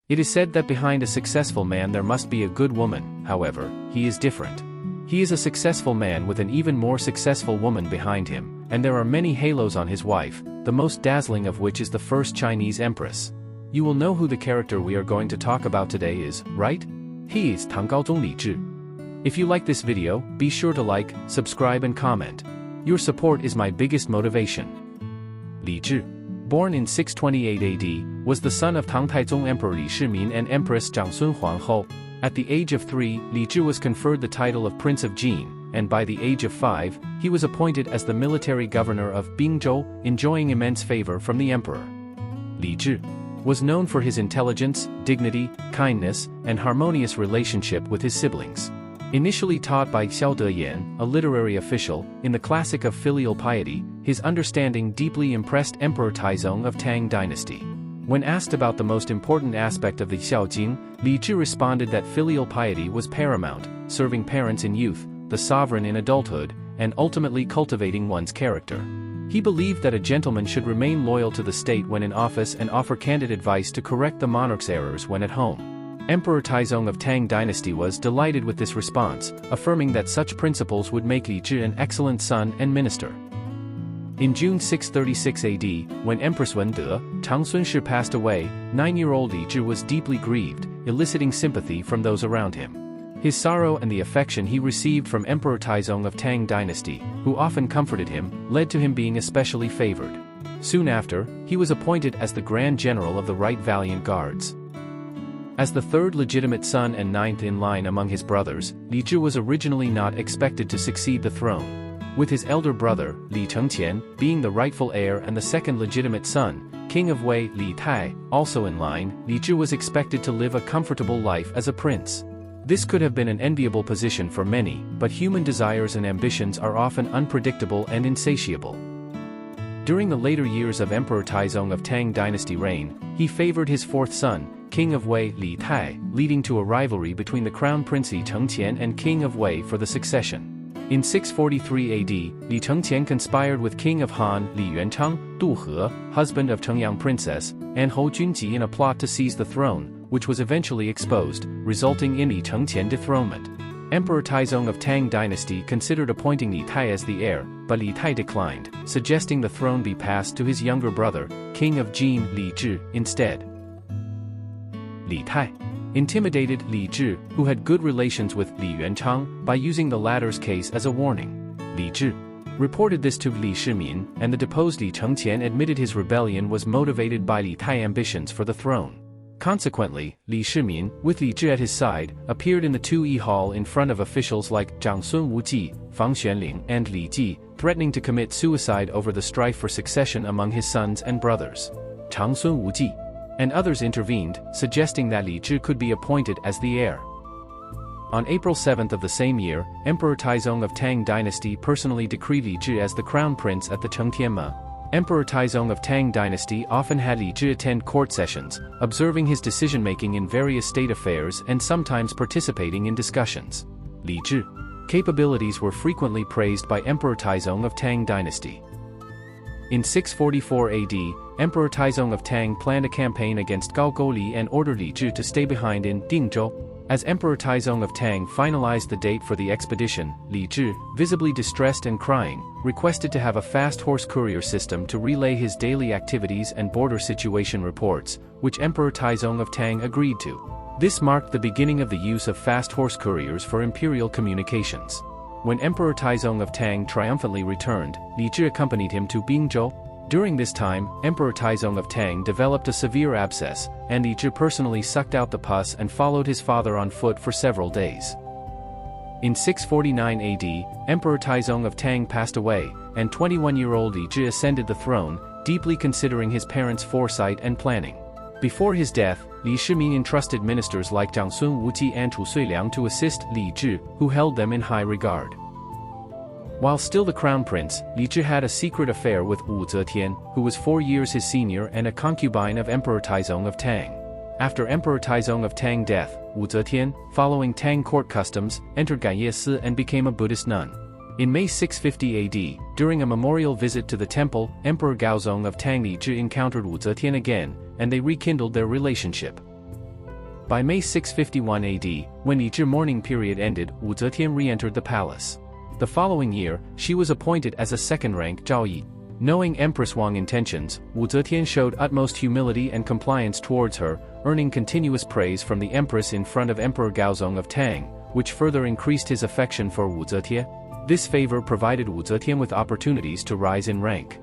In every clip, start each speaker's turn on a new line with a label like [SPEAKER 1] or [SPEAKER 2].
[SPEAKER 1] It is said that behind a successful man there must be a good woman. However, he is different. He is a successful man with an even more successful woman behind him, and there are many halos on his wife, the most dazzling of which is the first Chinese empress. You will know who the character we are going to talk about today is, right? He is Tang Gaozong Li Zhi. If you like this video, be sure to like, subscribe and comment. Your support is my biggest motivation. Li Zhi, born in 628 AD, was the son of Tang Taizong Emperor Li Shimin and Empress Zhangsun Huanghou. At the age of 3, Li Zhi was conferred the title of Prince of Jin, and by the age of 5, he was appointed as the military governor of Bingzhou, enjoying immense favor from the emperor. Li Zhi was known for his intelligence, dignity, kindness, and harmonious relationship with his siblings. Initially taught by Xiao Deyan, a literary official, in the classic of filial piety, his understanding deeply impressed Emperor Taizong of Tang Dynasty. When asked about the most important aspect of the Xiaojing, Li Zhi responded that filial piety was paramount, serving parents in youth, the sovereign in adulthood, and ultimately cultivating one's character. He believed that a gentleman should remain loyal to the state when in office and offer candid advice to correct the monarch's errors when at home. Emperor Taizong of Tang Dynasty was delighted with this response, affirming that such principles would make Li Zhi an excellent son and minister. In June 636 AD, when Empress Wu Zetian, Tang Sunshi passed away, 9-year-old Li Zhi was deeply grieved, eliciting sympathy from those around him. His sorrow and the affection he received from Emperor Taizong of Tang Dynasty, who often comforted him, led to him being especially favored. Soon after, he was appointed as the Grand General of the Right Valiant Guards. As the third legitimate son and ninth in line among his brothers, Li Zhi was originally not expected to succeed the throne. With his elder brother, Li Tengqian, being the rightful heir and the second legitimate son, King of Wei, Li Tai, also in line, Li Zhi was expected to live a comfortable life as a prince. This could have been an enviable position for many, but human desires and ambitions are often unpredictable and insatiable. During the later years of Emperor Taizong of Tang Dynasty reign, he favored his fourth son, King of Wei, Li Tai, leading to a rivalry between the Crown Prince Li Tengqian and King of Wei for the succession. In 643 AD, Li Tengqian conspired with King of Han, Li Yuanchang, Du He, husband of Tengyang Princess, and Hou Junji in a plot to seize the throne, which was eventually exposed, resulting in Li Tengqian dethronement. Emperor Taizong of Tang Dynasty considered appointing Li Tai as the heir, but Li Tai declined, suggesting the throne be passed to his younger brother, King of Jin Li Zhi, instead. Li Tai intimidated Li Zhi, who had good relations with Li Yuanchang, by using the latter's case as a warning. Li Zhi reported this to Li Shimin, and the deposed Li Tengqian admitted his rebellion was motivated by Li Tai ambitions for the throne. Consequently, Li Shimin, with Li Zhi at his side, appeared in the 2E hall in front of officials like Zhang Sun Wuji, Fang Xuanling, and Li Ji, threatening to commit suicide over the strife for succession among his sons and brothers. Zhang Sun Wuji and others intervened, suggesting that Li Zhi could be appointed as the heir. On April 7 of the same year, Emperor Taizong of Tang Dynasty personally decreed Li Zhi as the crown prince at the Chengtianma. Emperor Taizong of Tang Dynasty often had Li Zhi attend court sessions, observing his decision-making in various state affairs and sometimes participating in discussions. Li Zhi's capabilities were frequently praised by Emperor Taizong of Tang Dynasty. In 644 AD, Emperor Taizong of Tang planned a campaign against Gao Goli and ordered Li Zhi to stay behind in Dingzhou. As Emperor Taizong of Tang finalized the date for the expedition, Li Zhi, visibly distressed and crying, requested to have a fast horse courier system to relay his daily activities and border situation reports, which Emperor Taizong of Tang agreed to. This marked the beginning of the use of fast horse couriers for imperial communications. When Emperor Taizong of Tang triumphantly returned, Li Zhi accompanied him to Bingzhou. During this time, Emperor Taizong of Tang developed a severe abscess, and Li Zhi personally sucked out the pus and followed his father on foot for several days. In 649 AD, Emperor Taizong of Tang passed away, and 21-year-old Li Zhi ascended the throne, deeply considering his parents' foresight and planning. Before his death, Li Shimin entrusted ministers like Zhang Sun Wuji and Chu Suiliang to assist Li Zhi, who held them in high regard. While still the crown prince, Li Zhi had a secret affair with Wu Zetian, who was 4 years his senior and a concubine of Emperor Taizong of Tang. After Emperor Taizong of Tang death, Wu Zetian, following Tang court customs, entered Ganye Si and became a Buddhist nun. In May 650 AD, during a memorial visit to the temple, Emperor Gaozong of Tang Li Zhi encountered Wu Zetian again, and they rekindled their relationship. By May 651 AD, when Li Zhi mourning period ended, Wu Zetian re-entered the palace. The following year, she was appointed as a second-rank Zhao Yi. Knowing Empress Wang's intentions, Wu Zetian showed utmost humility and compliance towards her, earning continuous praise from the empress in front of Emperor Gaozong of Tang, which further increased his affection for Wu Zetian. This favor provided Wu Zetian with opportunities to rise in rank.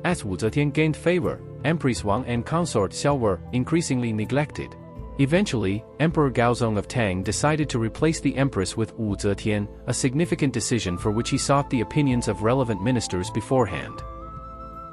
[SPEAKER 1] As Wu Zetian gained favor, Empress Wang and consort Xiao were increasingly neglected. Eventually, Emperor Gaozong of Tang decided to replace the empress with Wu Zetian, a significant decision for which he sought the opinions of relevant ministers beforehand.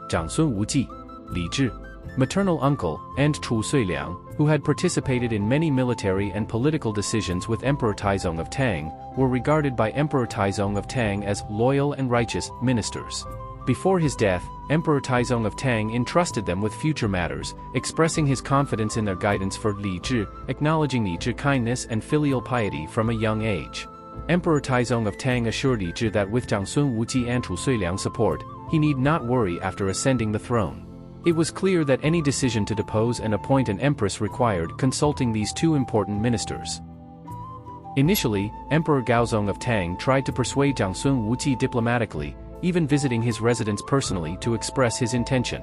[SPEAKER 1] Zhangsun Wuji, Li Zhi, maternal uncle, and Chu Suiliang, who had participated in many military and political decisions with Emperor Taizong of Tang, were regarded by Emperor Taizong of Tang as loyal and righteous ministers. Before his death, Emperor Taizong of Tang entrusted them with future matters, expressing his confidence in their guidance for Li Zhi, acknowledging Li Zhi's kindness and filial piety from a young age. Emperor Taizong of Tang assured Li Zhi that with Zhangsun Wuji and Chu Suiliang's support, he need not worry after ascending the throne. It was clear that any decision to depose and appoint an empress required consulting these two important ministers. Initially, Emperor Gaozong of Tang tried to persuade Zhangsun Wuji diplomatically, even visiting his residence personally to express his intention.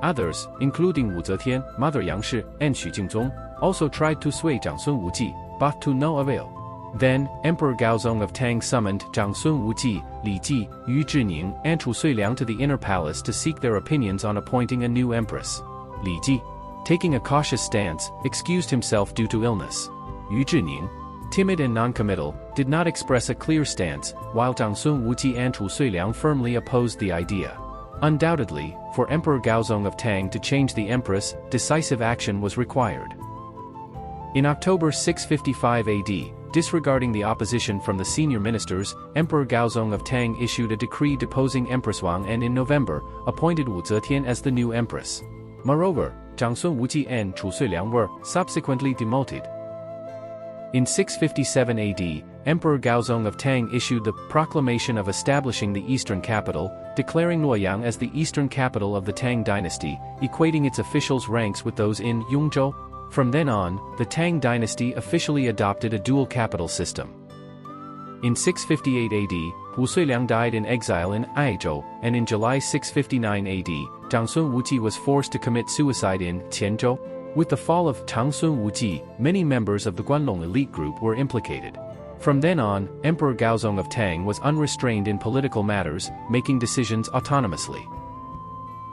[SPEAKER 1] Others, including Wu Zetian, Mother Yang Shi, and Xu Jingzong, also tried to sway Zhangsun Wuji, but to no avail. Then, Emperor Gaozong of Tang summoned Zhangsun Wuji, Li Ji, Yu Zhining, and Chu Suiliang to the inner palace to seek their opinions on appointing a new empress. Li Ji, taking a cautious stance, excused himself due to illness. Yu Zhining, timid and non-committal, did not express a clear stance, while Zhangsun Wuji and Chu Suiliang firmly opposed the idea. Undoubtedly, for Emperor Gaozong of Tang to change the empress, decisive action was required. In October 655 AD, disregarding the opposition from the senior ministers, Emperor Gaozong of Tang issued a decree deposing Empress Wang and in November, appointed Wu Zetian as the new empress. Moreover, Zhangsun Wuji and Chu Suiliang were subsequently demoted. In 657 AD, Emperor Gaozong of Tang issued the proclamation of establishing the eastern capital, declaring Luoyang as the eastern capital of the Tang Dynasty, equating its officials' ranks with those in Yongzhou. From then on, the Tang Dynasty officially adopted a dual capital system. In 658 AD, Wu Suiliang died in exile in Aizhou, and in July 659 AD, Zhangsun Wuji was forced to commit suicide in Qianzhou. With the fall of Zhangsun Wuji, many members of the Guanlong elite group were implicated. From then on, Emperor Gaozong of Tang was unrestrained in political matters, making decisions autonomously.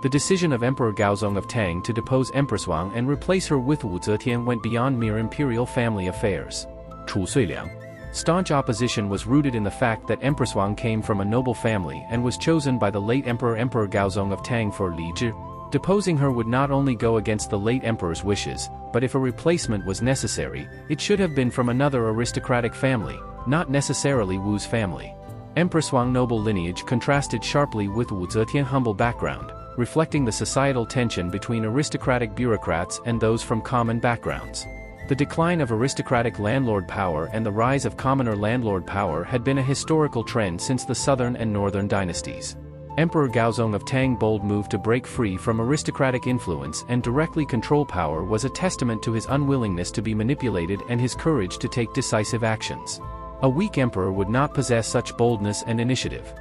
[SPEAKER 1] The decision of Emperor Gaozong of Tang to depose Empress Wang and replace her with Wu Zetian went beyond mere imperial family affairs. Chu Suiliang. Staunch opposition was rooted in the fact that Empress Wang came from a noble family and was chosen by the late Emperor Gaozong of Tang for Li Zhi. Deposing her would not only go against the late emperor's wishes, but if a replacement was necessary, it should have been from another aristocratic family, not necessarily Wu's family. Empress Wang's noble lineage contrasted sharply with Wu Zetian's humble background, reflecting the societal tension between aristocratic bureaucrats and those from common backgrounds. The decline of aristocratic landlord power and the rise of commoner landlord power had been a historical trend since the southern and northern dynasties. Emperor Gaozong of Tang's bold move to break free from aristocratic influence and directly control power was a testament to his unwillingness to be manipulated and his courage to take decisive actions. A weak emperor would not possess such boldness and initiative.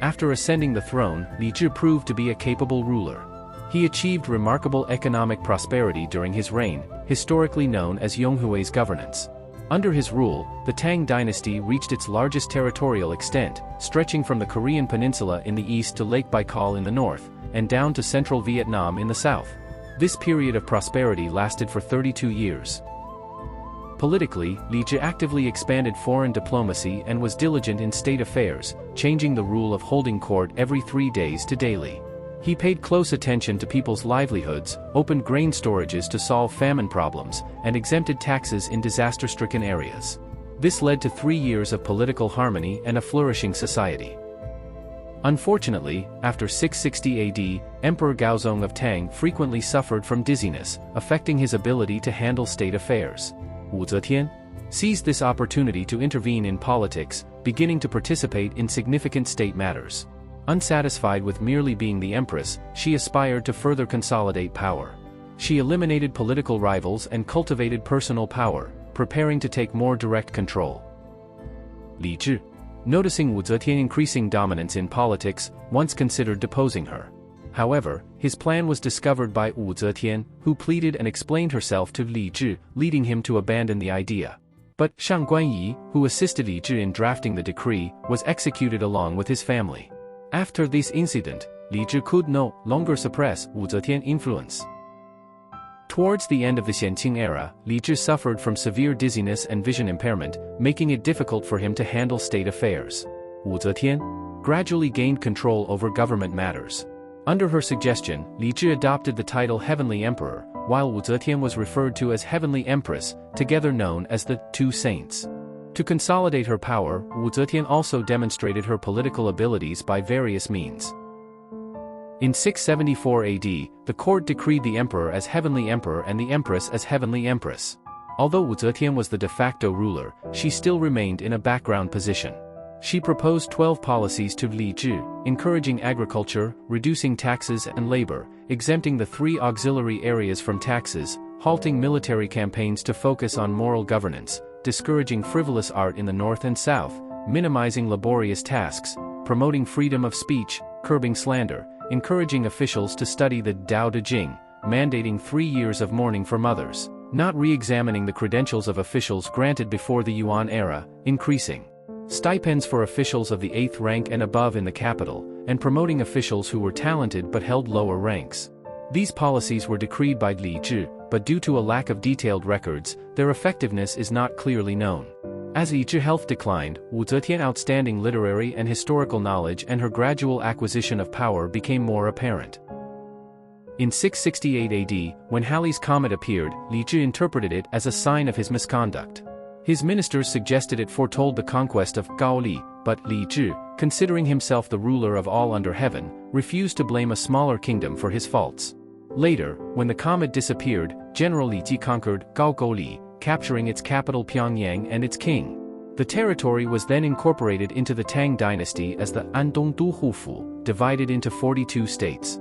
[SPEAKER 1] After ascending the throne, Li Zhi proved to be a capable ruler. He achieved remarkable economic prosperity during his reign, historically known as Yonghui's governance. Under his rule, the Tang Dynasty reached its largest territorial extent, stretching from the Korean peninsula in the east to Lake Baikal in the north, and down to central Vietnam in the south. This period of prosperity lasted for 32 years. Politically, Li Zhi actively expanded foreign diplomacy and was diligent in state affairs, changing the rule of holding court every 3 days to daily. He paid close attention to people's livelihoods, opened grain storages to solve famine problems, and exempted taxes in disaster-stricken areas. This led to 3 years of political harmony and a flourishing society. Unfortunately, after 660 AD, Emperor Gaozong of Tang frequently suffered from dizziness, affecting his ability to handle state affairs. Wu Zetian seized this opportunity to intervene in politics, beginning to participate in significant state matters. Unsatisfied with merely being the empress, she aspired to further consolidate power. She eliminated political rivals and cultivated personal power, preparing to take more direct control. Li Zhi, noticing Wu Zetian increasing dominance in politics, once considered deposing her. However, his plan was discovered by Wu Zetian, who pleaded and explained herself to Li Zhi, leading him to abandon the idea. But Shang Guanyi, who assisted Li Zhi in drafting the decree, was executed along with his family. After this incident, Li Zhi could no longer suppress Wu Zetian's influence. Towards the end of the Xianqing era, Li Zhi suffered from severe dizziness and vision impairment, making it difficult for him to handle state affairs. Wu Zetian gradually gained control over government matters. Under her suggestion, Li Zhi adopted the title Heavenly Emperor, while Wu Zetian was referred to as Heavenly Empress, together known as the Two Saints. To consolidate her power, Wu Zetian also demonstrated her political abilities by various means. In 674 AD, the court decreed the emperor as Heavenly Emperor and the empress as Heavenly Empress. Although Wu Zetian was the de facto ruler, she still remained in a background position. She proposed 12 policies to Li Zhi, encouraging agriculture, reducing taxes and labor, exempting the 3 auxiliary areas from taxes, halting military campaigns to focus on moral governance, discouraging frivolous art in the north and south, minimizing laborious tasks, promoting freedom of speech, curbing slander, encouraging officials to study the Tao Te Ching, mandating 3 years of mourning for mothers, not re-examining the credentials of officials granted before the Yuan era, increasing stipends for officials of the 8th rank and above in the capital, and promoting officials who were talented but held lower ranks. These policies were decreed by Li Zhi, but due to a lack of detailed records, their effectiveness is not clearly known. As Li Zhi's health declined, Wu Zetian's outstanding literary and historical knowledge and her gradual acquisition of power became more apparent. In 668 AD, when Halley's comet appeared, Li Zhi interpreted it as a sign of his misconduct. His ministers suggested it foretold the conquest of Gaoli, but Li Zhi, considering himself the ruler of all under heaven, refused to blame a smaller kingdom for his faults. Later, when the comet disappeared, General Li Ji conquered Gaogoli, capturing its capital Pyongyang and its king. The territory was then incorporated into the Tang Dynasty as the Andong Du Hufu, divided into 42 states.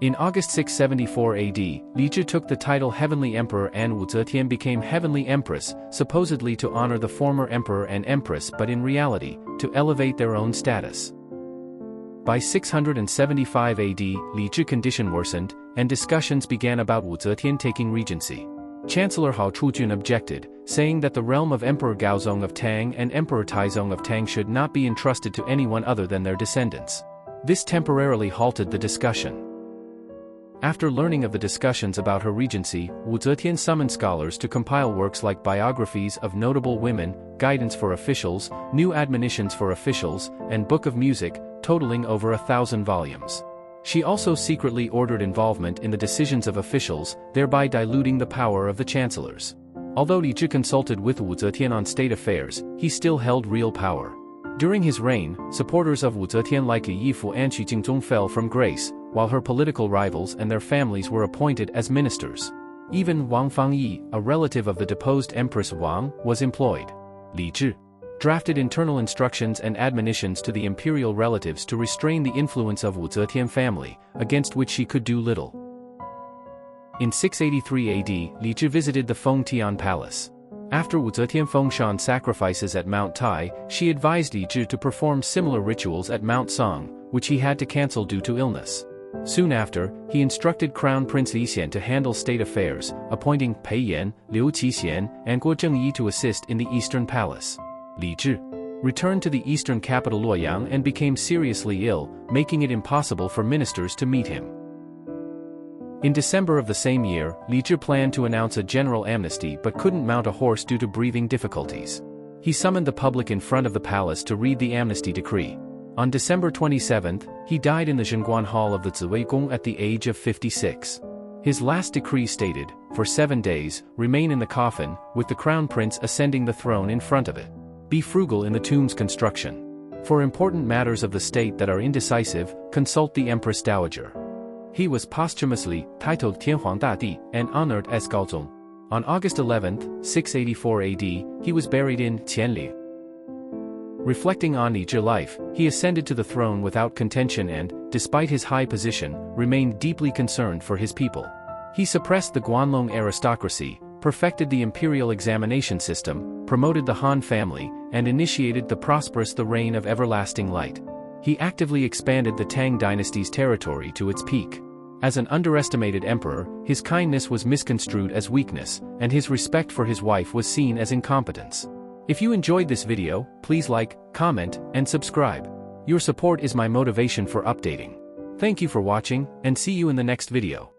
[SPEAKER 1] In August 674 AD, Li Zhi took the title Heavenly Emperor and Wu Zetian became Heavenly Empress, supposedly to honor the former emperor and empress but in reality, to elevate their own status. By 675 AD, Li Zhi's condition worsened, and discussions began about Wu Zetian taking regency. Chancellor Hao Chujun objected, saying that the realm of Emperor Gaozong of Tang and Emperor Taizong of Tang should not be entrusted to anyone other than their descendants. This temporarily halted the discussion. After learning of the discussions about her regency, Wu Zetian summoned scholars to compile works like biographies of notable women, guidance for officials, new admonitions for officials, and book of music, totaling over 1,000 volumes. She also secretly ordered involvement in the decisions of officials, thereby diluting the power of the chancellors. Although Li Zhi consulted with Wu Zetian on state affairs, he still held real power. During his reign, supporters of Wu Zetian like Yifu and Xu Jingzong fell from grace, while her political rivals and their families were appointed as ministers. Even Wang Fangyi, a relative of the deposed Empress Wang, was employed. Li Zhi drafted internal instructions and admonitions to the imperial relatives to restrain the influence of Wu Zetian family, against which she could do little. In 683 AD, Li Zhi visited the Fengtian Palace. After Wu Zetian Fengshan sacrifices at Mount Tai, she advised Li Zhi to perform similar rituals at Mount Song, which he had to cancel due to illness. Soon after, he instructed Crown Prince Yixian to handle state affairs, appointing Pei Yan, Liu Qixian, and Guo Zhengyi to assist in the Eastern Palace. Li Zhi returned to the eastern capital Luoyang and became seriously ill, making it impossible for ministers to meet him. In December of the same year, Li Zhi planned to announce a general amnesty but couldn't mount a horse due to breathing difficulties. He summoned the public in front of the palace to read the amnesty decree. On December 27, he died in the Zhengguan Hall of the Ziwei Gong at the age of 56. His last decree stated, for 7 days, remain in the coffin, with the crown prince ascending the throne in front of it. Be frugal in the tomb's construction. For important matters of the state that are indecisive, consult the Empress Dowager. He was posthumously titled Tianhuang Dadi and honored as Gaozong. On August 11, 684 AD, he was buried in Qianli. Reflecting on Li Zhi's life, he ascended to the throne without contention and, despite his high position, remained deeply concerned for his people. He suppressed the Guanlong aristocracy, perfected the imperial examination system, promoted the Han family, and initiated the prosperous the reign of everlasting light. He actively expanded the Tang Dynasty's territory to its peak. As an underestimated emperor, his kindness was misconstrued as weakness, and his respect for his wife was seen as incompetence. If you enjoyed this video, please like, comment, and subscribe. Your support is my motivation for updating. Thank you for watching, and see you in the next video.